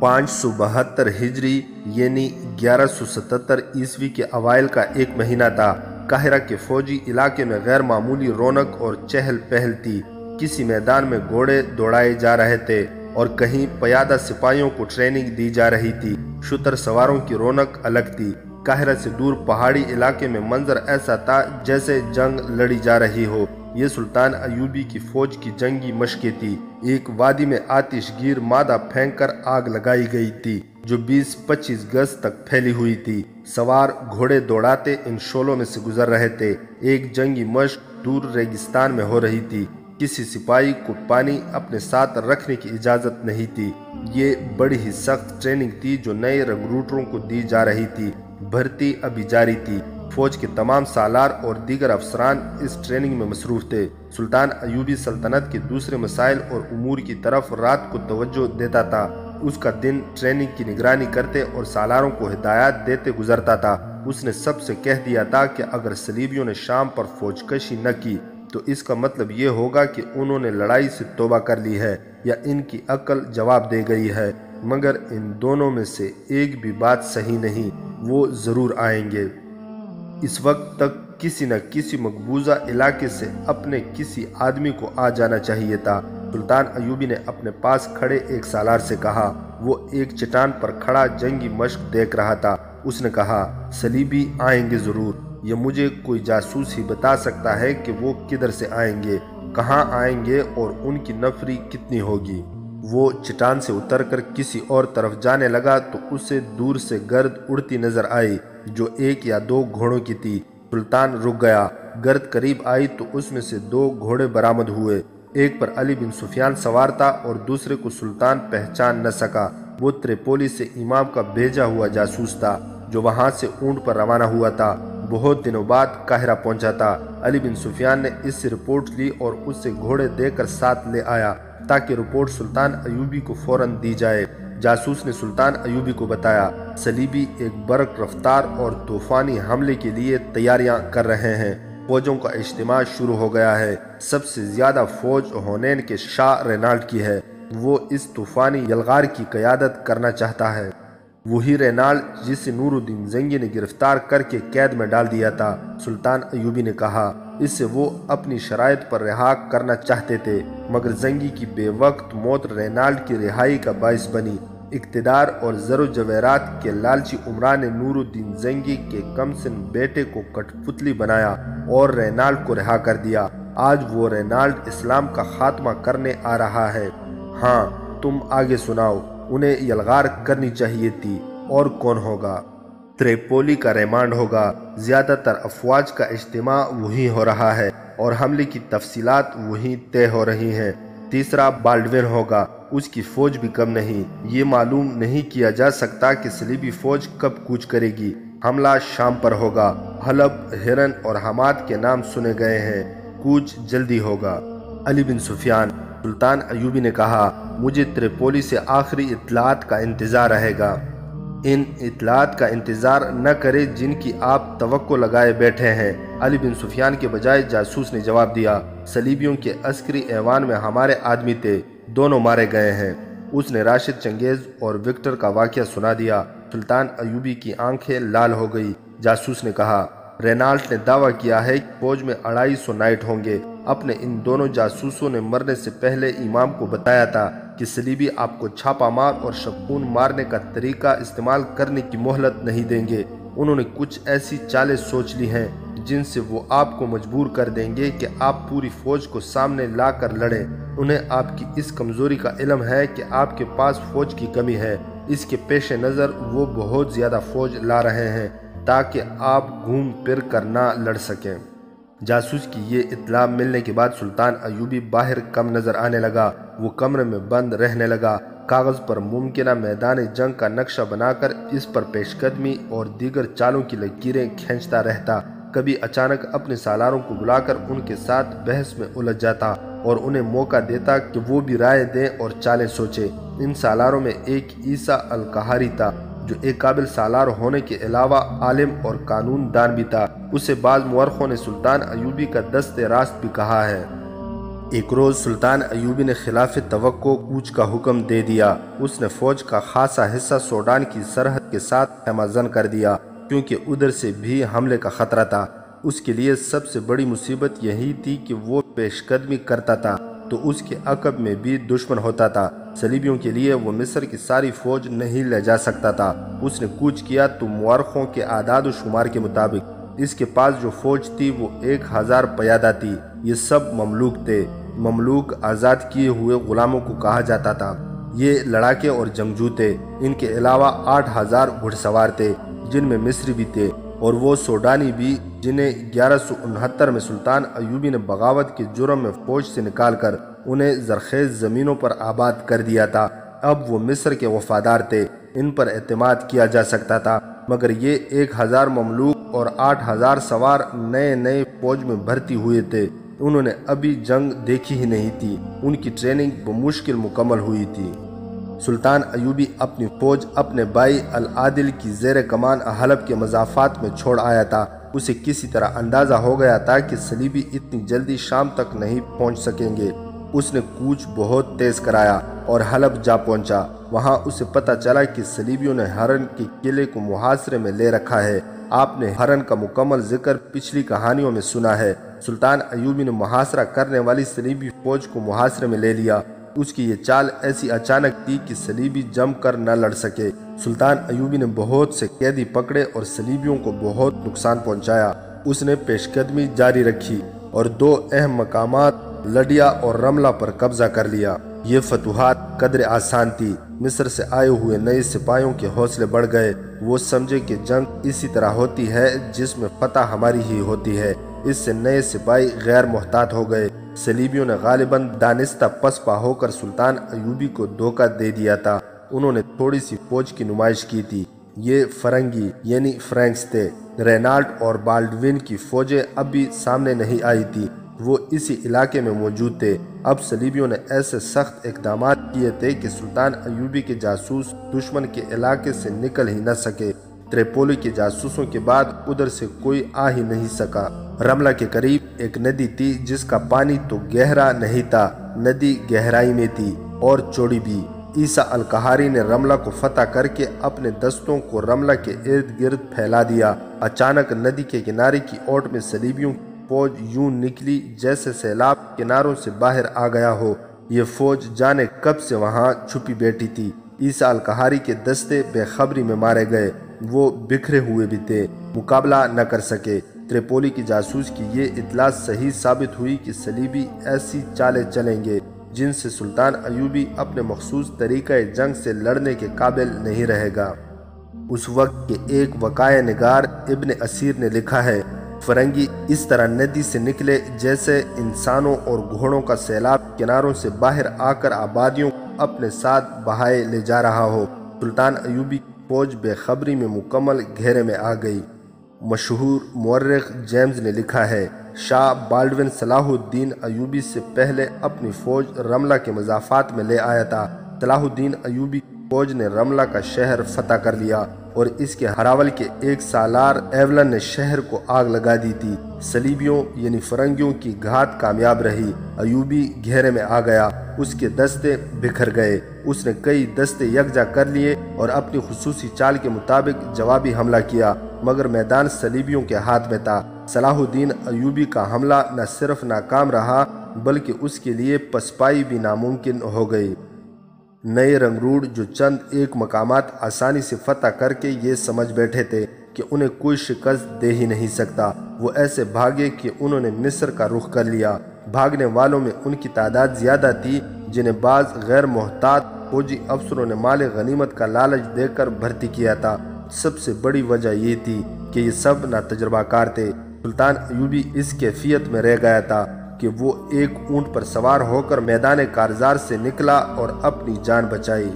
572 ہجری یعنی 1177 عیسوی کے اوائل کا ایک مہینہ تھا۔ قاہرہ کے فوجی علاقے میں غیر معمولی رونق اور چہل پہل تھی۔ کسی میدان میں گھوڑے دوڑائے جا رہے تھے اور کہیں پیادہ سپاہیوں کو ٹریننگ دی جا رہی تھی۔ شتر سواروں کی رونق الگ تھی۔ قاہرہ سے دور پہاڑی علاقے میں منظر ایسا تھا جیسے جنگ لڑی جا رہی ہو۔ یہ سلطان ایوبی کی فوج کی جنگی مشقیں تھی۔ ایک وادی میں آتش گیر مادہ پھینک کر آگ لگائی گئی تھی جو 20-25 گز تک پھیلی ہوئی تھی۔ سوار گھوڑے دوڑاتے ان شعلوں میں سے گزر رہے تھے۔ ایک جنگی مشق دور ریگستان میں ہو رہی تھی۔ کسی سپاہی کو پانی اپنے ساتھ رکھنے کی اجازت نہیں تھی۔ یہ بڑی ہی سخت ٹریننگ تھی جو نئے رنگروٹروں کو دی جا رہی تھی۔ بھرتی ابھی جاری تھی۔ فوج کے تمام سالار اور دیگر افسران اس ٹریننگ میں مصروف تھے۔ سلطان ایوبی سلطنت کے دوسرے مسائل اور امور کی طرف رات کو توجہ دیتا تھا۔ اس کا دن ٹریننگ کی نگرانی کرتے اور سالاروں کو ہدایات دیتے گزرتا تھا۔ اس نے سب سے کہہ دیا تھا کہ اگر صلیبیوں نے شام پر فوج کشی نہ کی تو اس کا مطلب یہ ہوگا کہ انہوں نے لڑائی سے توبہ کر لی ہے یا ان کی عقل جواب دے گئی ہے، مگر ان دونوں میں سے ایک بھی بات صحیح نہیں، وہ ضرور آئیں گے۔ اس وقت تک کسی نہ کسی مقبوضہ علاقے سے اپنے کسی آدمی کو آ جانا چاہیے تھا۔ سلطان ایوبی نے اپنے پاس کھڑے ایک سالار سے کہا۔ وہ ایک چٹان پر کھڑا جنگی مشق دیکھ رہا تھا۔ اس نے کہا، صلیبی آئیں گے ضرور۔ یہ مجھے کوئی جاسوس ہی بتا سکتا ہے کہ وہ کدھر سے آئیں گے، کہاں آئیں گے اور ان کی نفری کتنی ہوگی۔ وہ چٹان سے اتر کر کسی اور طرف جانے لگا تو اسے دور سے گرد اڑتی نظر آئی جو 1 یا 2 گھوڑوں کی تھی۔ سلطان رک گیا۔ گرد قریب آئی تو اس میں سے 2 گھوڑے برآمد ہوئے۔ ایک پر علی بن سفیان سوار تھا اور دوسرے کو سلطان پہچان نہ سکا۔ وہ تریپولی سے امام کا بھیجا ہوا جاسوس تھا۔ جو وہاں سے اونٹ پر روانہ ہوا تھا، بہت دنوں بعد قاہرہ پہنچا تھا۔ علی بن سفیان نے اس سے رپورٹ لی اور اس سے گھوڑے دے کر ساتھ لے آیا تاکہ رپورٹ سلطان ایوبی کو فوراً دی جائے۔ جاسوس نے سلطان ایوبی کو بتایا صلیبی ایک برق رفتار اور طوفانی حملے کے لیے تیاریاں کر رہے ہیں۔ فوجوں کا اجتماع شروع ہو گیا ہے۔ سب سے زیادہ فوج ہونین کے شاہ رینالڈ کی ہے۔ وہ اس طوفانی یلغار کی قیادت کرنا چاہتا ہے۔ وہی رینالڈ جسے نور الدین زنگی نے گرفتار کر کے قید میں ڈال دیا تھا، سلطان ایوبی نے کہا۔ اس سے وہ اپنی شرائط پر رہا کرنا چاہتے تھے، مگر زنگی کی بے وقت موت رینالڈ کی رہائی کا باعث بنی۔ اقتدار اور زر و جواہرات کے لالچی عمران نے نور الدین زنگی کے کم سن بیٹے کو کٹ پتلی بنایا اور رینالڈ کو رہا کر دیا۔ آج وہ رینالڈ اسلام کا خاتمہ کرنے آ رہا ہے۔ ہاں، تم آگے سناؤ۔ انہیں یلغار کرنی چاہیے تھی، اور کون ہوگا؟ تریپولی کا ریمانڈ ہوگا۔ زیادہ تر افواج کا اجتماع وہیں ہو رہا ہے اور حملے کی تفصیلات وہیں طے ہو رہی ہیں۔ تیسرا بالڈوین ہوگا، اس کی فوج بھی کم نہیں۔ یہ معلوم نہیں کیا جا سکتا کہ صلیبی فوج کب کوچ کرے گی۔ حملہ شام پر ہوگا۔ حلب، ہرن اور حماد کے نام سنے گئے ہیں۔ کوچ جلدی ہوگا۔ علی بن سفیان، سلطان ایوبی نے کہا، مجھے تریپولی سے آخری اطلاعات کا انتظار رہے گا۔ ان اطلاعات کا انتظار نہ کرے جن کی آپ توقع لگائے بیٹھے ہیں۔ علی بن سفیان کے بجائے جاسوس نے جواب دیا، صلیبیوں کے عسکری ایوان میں ہمارے آدمی تھے، دونوں مارے گئے ہیں۔ اس نے راشد، چنگیز اور وکٹر کا واقعہ سنا دیا۔ سلطان ایوبی کی آنکھیں لال ہو گئی۔ جاسوس نے کہا، رینالڈ نے دعویٰ کیا ہے کہ فوج میں 250 نائٹ ہوں گے۔ اپنے ان دونوں جاسوسوں نے مرنے سے پہلے امام کو بتایا تھا کہ صلیبی آپ کو چھاپا مار اور شپون مارنے کا طریقہ استعمال کرنے کی مہلت نہیں دیں گے۔ انہوں نے کچھ ایسی چالیں سوچ لی ہیں جن سے وہ آپ کو مجبور کر دیں گے کہ آپ پوری فوج کو سامنے لا کر لڑیں۔ انہیں آپ کی اس کمزوری کا علم ہے کہ آپ کے پاس فوج کی کمی ہے۔ اس کے پیش نظر وہ بہت زیادہ فوج لا رہے ہیں تاکہ آپ گھوم پھر کر نہ لڑ سکیں۔ جاسوس کی یہ اطلاع ملنے کے بعد سلطان ایوبی باہر کم نظر آنے لگا۔ وہ کمرے میں بند رہنے لگا، کاغذ پر ممکنہ میدان جنگ کا نقشہ بنا کر اس پر پیش قدمی اور دیگر چالوں کی لکیریں کھینچتا رہتا۔ کبھی اچانک اپنے سالاروں کو بلا کر ان کے ساتھ بحث میں الجھ جاتا اور انہیں موقع دیتا کہ وہ بھی رائے دیں اور چالیں سوچیں۔ ان سالاروں میں ایک عیسیٰ القہاری تھا جو ایک قابل سالار ہونے کے علاوہ عالم اور قانون دان بھی تھا۔ اسے بعض مورخوں نے سلطان ایوبی کا دست راست بھی کہا ہے۔ ایک روز سلطان ایوبی نے خلاف توقع کوچ کا حکم دے دیا۔ اس نے فوج کا خاصا حصہ سوڈان کی سرحد کے ساتھ خیمہ زن کر دیا کیونکہ ادھر سے بھی حملے کا خطرہ تھا۔ اس کے لیے سب سے بڑی مصیبت یہی تھی کہ وہ پیش قدمی کرتا تھا تو اس کے عقب میں بھی دشمن ہوتا تھا۔ صلیبیوں کے لیے وہ مصر کی ساری فوج نہیں لے جا سکتا تھا۔ اس نے کوچ کیا تو مورخوں کے اعداد و شمار کے مطابق اس کے پاس جو فوج تھی وہ 1000 پیادہ تھی۔ یہ سب مملوک تھے۔ مملوک آزاد کیے ہوئے غلاموں کو کہا جاتا تھا۔ یہ لڑاکے اور جنگجو تھے۔ ان کے علاوہ 8000 گھڑ سوار تھے جن میں مصری بھی تھے اور وہ سوڈانی بھی، جنہیں 1169 میں سلطان ایوبی نے بغاوت کے جرم میں فوج سے نکال کر انہیں زرخیز زمینوں پر آباد کر دیا تھا۔ اب وہ مصر کے وفادار تھے، ان پر اعتماد کیا جا سکتا تھا، مگر یہ 1000 مملوک اور 8000 سوار نئے فوج میں بھرتی ہوئے تھے۔ انہوں نے ابھی جنگ دیکھی ہی نہیں تھی، ان کی ٹریننگ بمشکل مکمل ہوئی تھی۔ سلطان ایوبی اپنی فوج اپنے بھائی العادل کی زیر کمان حلب کے مضافات میں چھوڑ آیا تھا۔ اسے کسی طرح اندازہ ہو گیا تھا کہ صلیبی اتنی جلدی شام تک نہیں پہنچ سکیں گے۔ اس نے کوچ بہت تیز کرایا اور حلب جا پہنچا۔ وہاں اسے پتہ چلا کہ صلیبیوں نے ہرن کے قلعے کو محاصرے میں لے رکھا ہے۔ آپ نے ہرن کا مکمل ذکر پچھلی کہانیوں میں سنا ہے۔ سلطان ایوبی نے محاصرہ کرنے والی صلیبی فوج کو محاصرے میں لے لیا۔ اس کی یہ چال ایسی اچانک تھی کہ صلیبی جم کر نہ لڑ سکے۔ سلطان ایوبی نے بہت سے قیدی پکڑے اور صلیبیوں کو بہت نقصان پہنچایا۔ اس نے پیش قدمی جاری رکھی اور 2 اہم مقامات لڈیا اور رملہ پر قبضہ کر لیا۔ یہ فتوحات قدر آسان تھی۔ مصر سے آئے ہوئے نئے سپاہیوں کے حوصلے بڑھ گئے۔ وہ سمجھے کہ جنگ اسی طرح ہوتی ہے جس میں فتح ہماری ہی ہوتی ہے۔ اس سے نئے سپاہی غیر محتاط ہو گئے۔ صلیبیوں نے غالباً دانستہ پسپا ہو کر سلطان ایوبی کو دھوکہ دے دیا تھا۔ انہوں نے تھوڑی سی فوج کی نمائش کی تھی یہ فرنگی یعنی فرینکس تھے۔ رینالڈ اور بالڈوین کی فوجیں اب بھی سامنے نہیں آئی تھی، وہ اسی علاقے میں موجود تھے۔ اب صلیبیوں نے ایسے سخت اقدامات کیے تھے کہ سلطان ایوبی کے جاسوس دشمن کے علاقے سے نکل ہی نہ سکے۔ تریپولی کے جاسوسوں کے بعد ادھر سے کوئی آ ہی نہیں سکا۔ رملہ کے قریب ایک ندی تھی جس کا پانی تو گہرا نہیں تھا، ندی گہرائی میں تھی اور چوڑی بھی۔ عیسیٰ القہاری نے رملہ کو فتح کر کے اپنے دستوں کو رملہ کے ارد گرد پھیلا دیا۔ اچانک ندی کے کنارے کی اوٹ میں صلیبیوں کی فوج یوں نکلی جیسے سیلاب کناروں سے باہر آ گیا ہو۔ یہ فوج جانے کب سے وہاں چھپی بیٹھی تھی۔ عیسیٰ القہاری کے دستے بے خبری میں مارے گئے، وہ بکھرے ہوئے بھی تھے، مقابلہ نہ کر سکے۔ تریپولی کی جاسوس کی یہ اطلاع صحیح ثابت ہوئی کہ صلیبی ایسی چالیں چلیں گے جن سے سلطان ایوبی اپنے مخصوص طریقہ جنگ سے لڑنے کے قابل نہیں رہے گا۔ اس وقت کے ایک وقائع نگار ابن اسیر نے لکھا ہے، فرنگی اس طرح ندی سے نکلے جیسے انسانوں اور گھوڑوں کا سیلاب کناروں سے باہر آ کر آبادیوں کو اپنے ساتھ بہائے لے جا رہا ہو۔ سلطان ایوبی کی فوج بے خبری میں مکمل گھیرے میں آ گئی۔ مشہور مورخ جیمز نے لکھا ہے، شاہ بالڈوین صلاح الدین ایوبی سے پہلے اپنی فوج رملہ کے مضافات میں لے آیا تھا۔ صلاح الدین ایوبی کی فوج نے رملہ کا شہر فتح کر لیا اور اس کے ہراول کے ایک سالار ایولن نے شہر کو آگ لگا دی تھی۔ صلیبیوں یعنی فرنگیوں کی گھات کامیاب رہی۔ ایوبی گھیرے میں آ گیا، اس کے دستے بکھر گئے۔ اس نے کئی دستے یکجا کر لیے اور اپنی خصوصی چال کے مطابق جوابی حملہ کیا، مگر میدان صلیبیوں کے ہاتھ میں تھا۔ صلاح الدین ایوبی کا حملہ نہ صرف ناکام رہا بلکہ اس کے لیے پسپائی بھی ناممکن ہو گئی۔ نئے رنگروڑ جو چند ایک مقامات آسانی سے فتح کر کے یہ سمجھ بیٹھے تھے کہ انہیں کوئی شکست دے ہی نہیں سکتا، وہ ایسے بھاگے کہ انہوں نے مصر کا رخ کر لیا۔ بھاگنے والوں میں ان کی تعداد زیادہ تھی جنہیں بعض غیر محتاط فوجی افسروں نے مال غنیمت کا لالچ دے کر بھرتی کیا تھا۔ سب سے بڑی وجہ یہ تھی کہ یہ سب ناتجربہ کار تھے۔ سلطان ایوبی اس کیفیت میں رہ گیا تھا کہ وہ ایک اونٹ پر سوار ہو کر میدان کارزار سے نکلا اور اپنی جان بچائی۔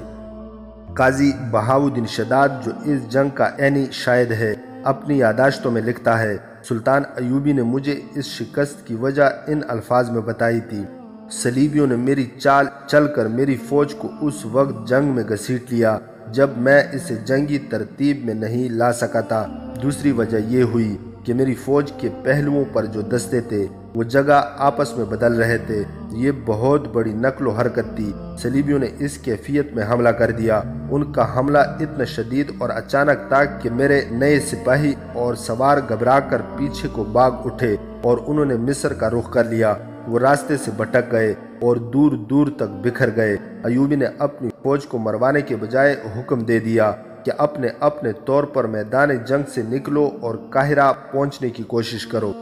قاضی بہاؤالدین شداد جو اس جنگ کا عینی شاہد ہے، اپنی یادداشتوں میں لکھتا ہے، سلطان ایوبی نے مجھے اس شکست کی وجہ ان الفاظ میں بتائی تھی، صلیبیوں نے میری چال چل کر میری فوج کو اس وقت جنگ میں گھسیٹ لیا جب میں اسے جنگی ترتیب میں نہیں لا سکا تھا۔ دوسری وجہ یہ ہوئی کہ میری فوج کے پہلوؤں پر جو دستے تھے وہ جگہ آپس میں بدل رہے تھے۔ یہ بہت بڑی نقل و حرکت تھی۔ صلیبیوں نے اس کیفیت میں حملہ کر دیا۔ ان کا حملہ اتنا شدید اور اچانک تھا کہ میرے نئے سپاہی اور سوار گھبرا کر پیچھے کو بھاگ اٹھے اور انہوں نے مصر کا رخ کر لیا۔ وہ راستے سے بھٹک گئے اور دور دور تک بکھر گئے۔ ایوبی نے اپنی فوج کو مروانے کے بجائے حکم دے دیا کہ اپنے اپنے طور پر میدان جنگ سے نکلو اور قاہرہ پہنچنے کی کوشش کرو۔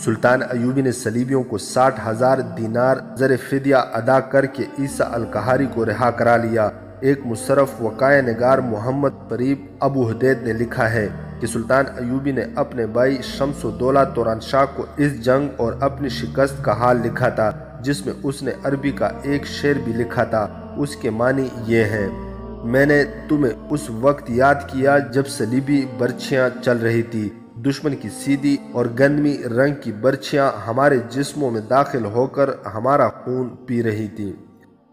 سلطان ایوبی نے صلیبیوں کو 60,000 دینار زر فدیہ ادا کر کے عیسیٰ القہاری کو رہا کرا لیا۔ ایک مصرف وقائع نگار محمد فریب ابو حدید نے لکھا ہے کہ سلطان ایوبی نے اپنے بھائی شمس الدولہ توران شاہ کو اس جنگ اور اپنی شکست کا حال لکھا تھا، جس میں اس نے عربی کا ایک شعر بھی لکھا تھا۔ اس کے معنی یہ ہیں، میں نے تمہیں اس وقت یاد کیا جب صلیبی برچھیاں چل رہی تھی، دشمن کی سیدھی اور گندمی رنگ کی برچھیاں ہمارے جسموں میں داخل ہو کر ہمارا خون پی رہی تھی۔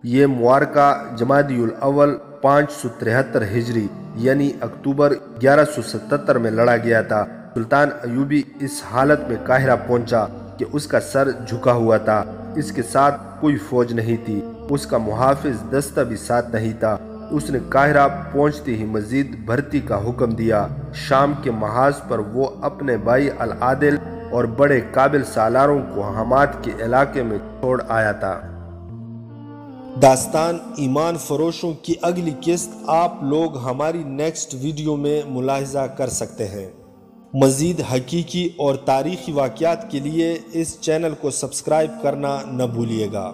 یہ معرکہ جمادی الاول 573 ہجری یعنی اکتوبر 1177 میں لڑا گیا تھا۔ سلطان ایوبی اس حالت میں قاہرہ پہنچا کہ اس کا سر جھکا ہوا تھا، اس کے ساتھ کوئی فوج نہیں تھی، اس کا محافظ دستہ بھی ساتھ نہیں تھا۔ اس نے قاہرہ پہنچتے ہی مزید بھرتی کا حکم دیا۔ شام کے محاذ پر وہ اپنے بھائی العادل اور بڑے قابل سالاروں کو حماد کے علاقے میں چھوڑ آیا تھا۔ داستان ایمان فروشوں کی اگلی قسط آپ لوگ ہماری نیکسٹ ویڈیو میں ملاحظہ کر سکتے ہیں۔ مزید حقیقی اور تاریخی واقعات کے لیے اس چینل کو سبسکرائب کرنا نہ بھولیے گا۔